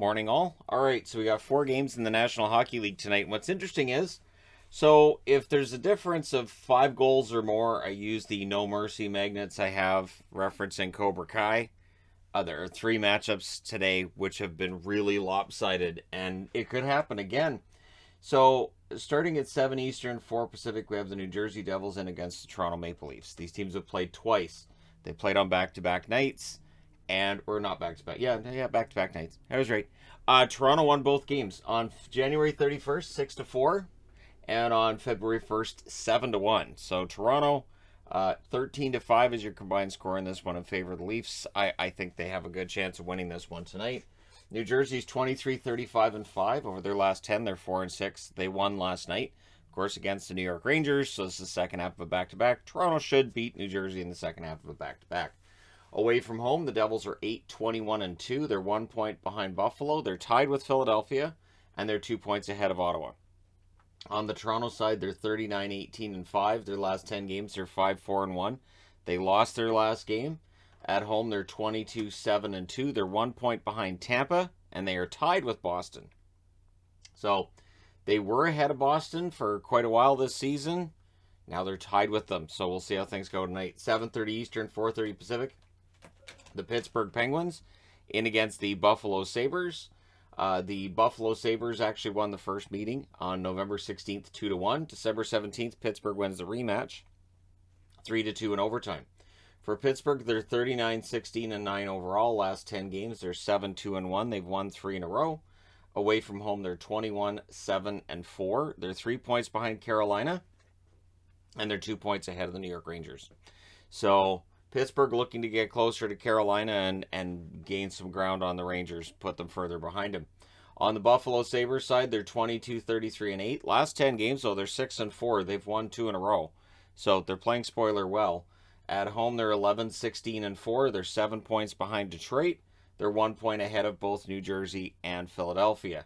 Morning all. All right, so we got 4 games in the National Hockey League tonight. What's interesting is, so if there's a difference of 5 goals or more, I use the No Mercy magnets I have referencing Cobra Kai. There are 3 matchups today which have been really lopsided, and it could happen again. So starting at 7 Eastern, 4 Pacific, we have the New Jersey Devils in against the Toronto Maple Leafs. These teams have played twice. They played on back-to-back nights. Or not back-to-back. Yeah, back-to-back nights. I was right. Toronto won both games on January 31st, 6-4, and on February 1st, 7-1. So Toronto, 13-5 is your combined score in this one in favor of the Leafs. I think they have a good chance of winning this one tonight. New Jersey's 23-35-5 over their last 10. They're 4-6. They won last night, of course, against the New York Rangers. So this is the second half of a back-to-back. Toronto should beat New Jersey in the second half of a back-to-back. Away from home, the Devils are 8-21-2. They're 1 point behind Buffalo. They're tied with Philadelphia, and they're 2 points ahead of Ottawa. On the Toronto side, they're 39-18-5. Their last 10 games, they're 5-4-1. They lost their last game. At home, they're 22-7-2. They're 1 point behind Tampa, and they are tied with Boston. So they were ahead of Boston for quite a while this season. Now they're tied with them, so we'll see how things go tonight. 7:30 Eastern, 4:30 Pacific. The Pittsburgh Penguins in against the Buffalo Sabres. The Buffalo Sabres actually won the first meeting on November 16th, 2-1. December 17th, Pittsburgh wins the rematch, 3-2 in overtime. For Pittsburgh, they're 39-16-9 overall. Last 10 games, they're 7-2-1. They've won 3 in a row. Away from home, they're 21-7-4. They're 3 points behind Carolina, and they're 2 points ahead of the New York Rangers. So Pittsburgh looking to get closer to Carolina and gain some ground on the Rangers, put them further behind them. On the Buffalo Sabres side, they're 22-33-8. Last 10 games, though, they're 6-4. They've won 2 in a row. So they're playing spoiler well. At home, they're 11-16-4. They're 7 points behind Detroit. They're 1 point ahead of both New Jersey and Philadelphia.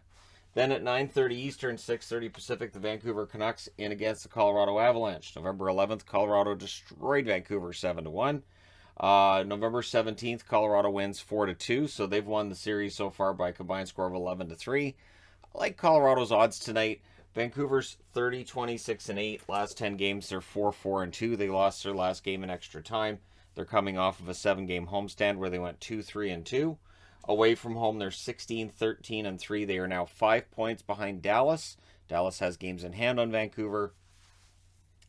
Then at 9:30 Eastern, 6:30 Pacific, the Vancouver Canucks in against the Colorado Avalanche. November 11th, Colorado destroyed Vancouver 7-1. November 17th, Colorado wins 4-2, so they've won the series so far by a combined score of 11-3. I like Colorado's odds tonight. Vancouver's 30-26-8. Last 10 games, they're 4-4-2. They lost their last game in extra time. They're coming off of a 7-game homestand where they went 2-3-2. Away from home, they're 16-13-3. They are now 5 points behind Dallas. Dallas has games in hand on Vancouver,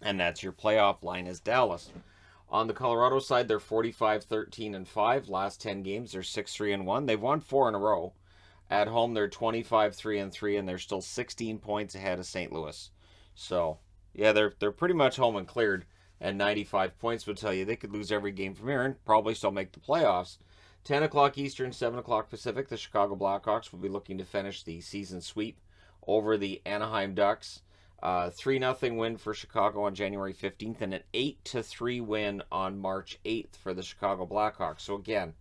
and that's your playoff line is Dallas. On the Colorado side, they're 45-13-5. Last 10 games, they're 6-3-1. They've won 4 in a row. At home, they're 25-3-3, and they're still 16 points ahead of St. Louis. So, yeah, they're pretty much home and cleared, and 95 points would tell you they could lose every game from here and probably still make the playoffs. 10 o'clock Eastern, 7 o'clock Pacific, the Chicago Blackhawks will be looking to finish the season sweep over the Anaheim Ducks. 3-0 win for Chicago on January 15th and an 8-3 win on March 8th for the Chicago Blackhawks. So again,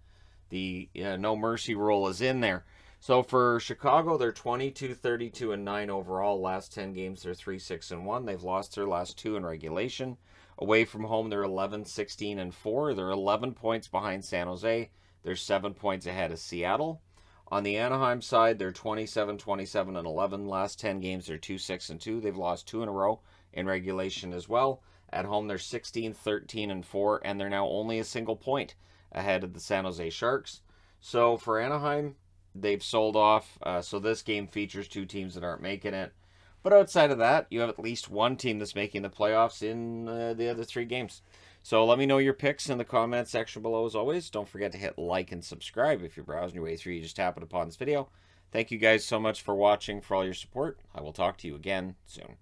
the no mercy rule is in there. So for Chicago, they're 22-32-9 overall. Last 10 games, they're 3-6-1. They've lost their last 2 in regulation. Away from home, they're 11-16-4. They're 11 points behind San Jose. They're 7 points ahead of Seattle. On the Anaheim side, they're 27-27-11. Last 10 games, they're 2-6-2. They've lost 2 in a row in regulation as well. At home, they're 16-13-4, and they're now only a single point ahead of the San Jose Sharks. So for Anaheim, they've sold off. So this game features 2 teams that aren't making it. But outside of that, you have at least one team that's making the playoffs in the other 3 games. So let me know your picks in the comment section below as always. Don't forget to hit like and subscribe if you're browsing your way through. You just tap it upon this video. Thank you guys so much for watching, for all your support. I will talk to you again soon.